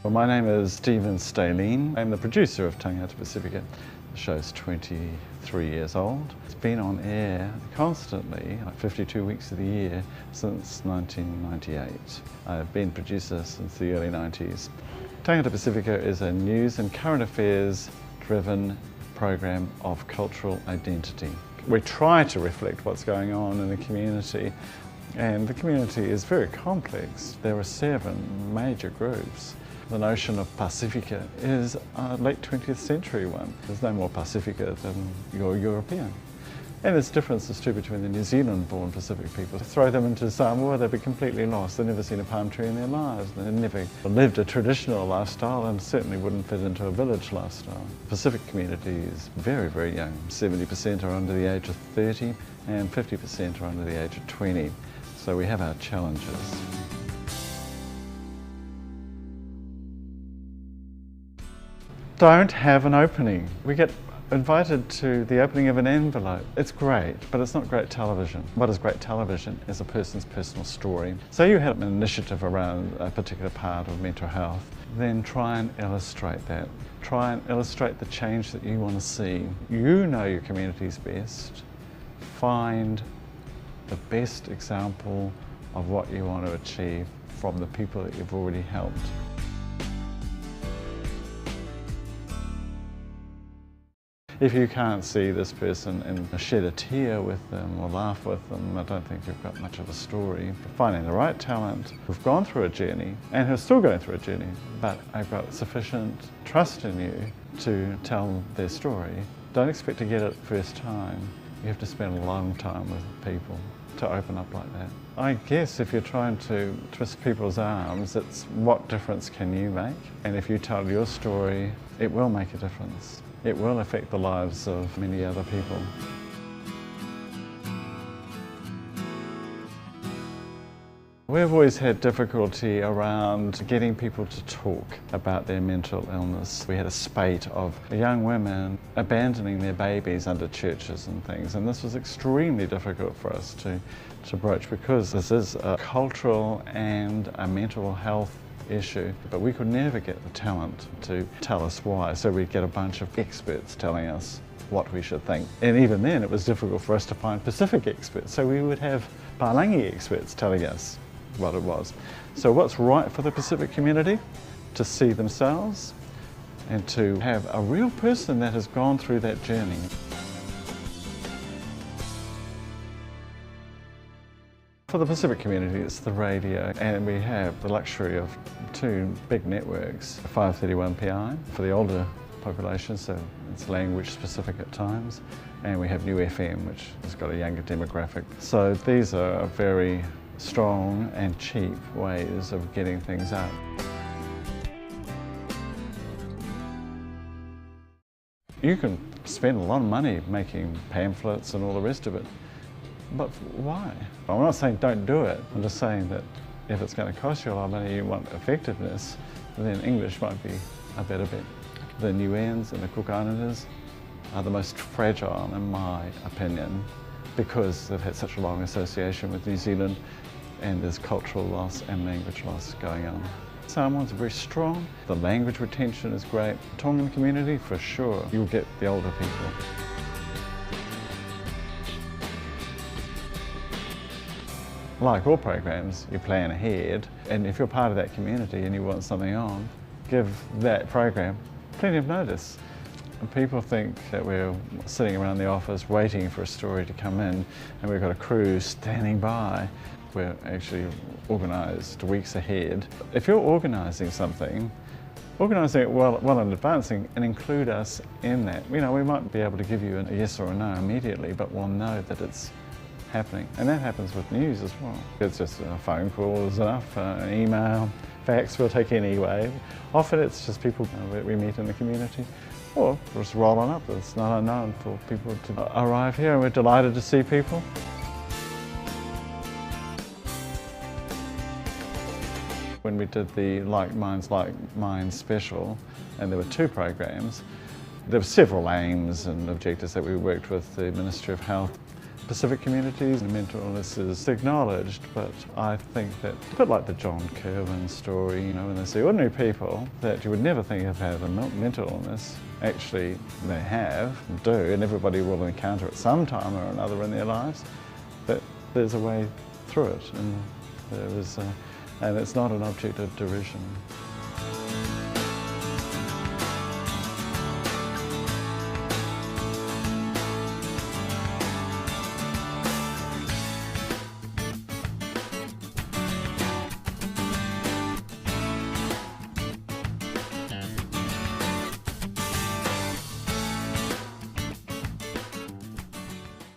Well, my name is Stephen Staline. I'm the producer of Tagata Pasifika. The show's 23 years old. It's been on air constantly, like 52 weeks of the year, since 1998. I've been producer since the early 90s. Tagata Pasifika is a news and current affairs driven program of cultural identity. We try to reflect what's going on in the community, and the community is very complex. There are 7 major groups. The notion of Pasifika is a late 20th century one. There's no more Pasifika than you're European. And there's differences too between the New Zealand-born Pacific people. Throw them into Samoa, they'd be completely lost. They've never seen a palm tree in their lives. They've never lived a traditional lifestyle and certainly wouldn't fit into a village lifestyle. The Pacific community is very, very young. 70% are under the age of 30 and 50% are under the age of 20. So we have our challenges. Don't have an opening. We get invited to the opening of an envelope. It's great, but it's not great television. What is great television is a person's personal story. So you have an initiative around a particular part of mental health, then try and illustrate that. Try and illustrate the change that you want to see. You know your community's best. Find the best example of what you want to achieve from the people that you've already helped. If you can't see this person and shed a tear with them or laugh with them, I don't think you've got much of a story. Finding the right talent who've gone through a journey and who are still going through a journey, but have got sufficient trust in you to tell their story. Don't expect to get it first time. You have to spend a long time with people to open up like that. I guess if you're trying to twist people's arms, it's what difference can you make? And if you tell your story, it will make a difference. It will affect the lives of many other people. We've always had difficulty around getting people to talk about their mental illness. We had a spate of young women abandoning their babies under churches and things, and this was extremely difficult for us to broach because this is a cultural and a mental health issue, but we could never get the talent to tell us why, so we'd get a bunch of experts telling us what we should think. And even then it was difficult for us to find Pacific experts, so we would have Palangi experts telling us what it was. So what's right for the Pacific community? To see themselves and to have a real person that has gone through that journey. For the Pacific community, it's the radio, and we have the luxury of 2 big networks, 531PI for the older population, so it's language specific at times, and we have New FM, which has got a younger demographic. So these are very strong and cheap ways of getting things out. You can spend a lot of money making pamphlets and all the rest of it, but why? I'm not saying don't do it, I'm just saying that if it's going to cost you a lot of money, you want effectiveness, then English might be a better bet. The Niueans and the Cook Islanders are the most fragile, in my opinion, because they've had such a long association with New Zealand and there's cultural loss and language loss going on. Samoans are very strong, the language retention is great. Tongan community, for sure, you'll get the older people. Like all programs, you plan ahead, and if you're part of that community and you want something on, give that program plenty of notice. And people think that we're sitting around the office waiting for a story to come in and we've got a crew standing by. We're actually organised weeks ahead. If you're organising something, organising it well in advance and include us in that. You know, we might be able to give you a yes or a no immediately, but we'll know that it's happening. And that happens with news as well. It's just a phone call is enough, an email, fax we'll take anyway. Often it's just people that we meet in the community. Or just roll on up. It's not unknown for people to arrive here, and we're delighted to see people. When we did the Like Minds, Like Minds special, and there were 2 programs, there were several aims and objectives that we worked with the Ministry of Health Pacific communities, mental illness is acknowledged, but I think that, a bit like the John Kirwan story, you know, when they see ordinary people that you would never think of having mental illness, actually they have, and do, and everybody will encounter it sometime or another in their lives, but there's a way through it, and and it's not an object of derision.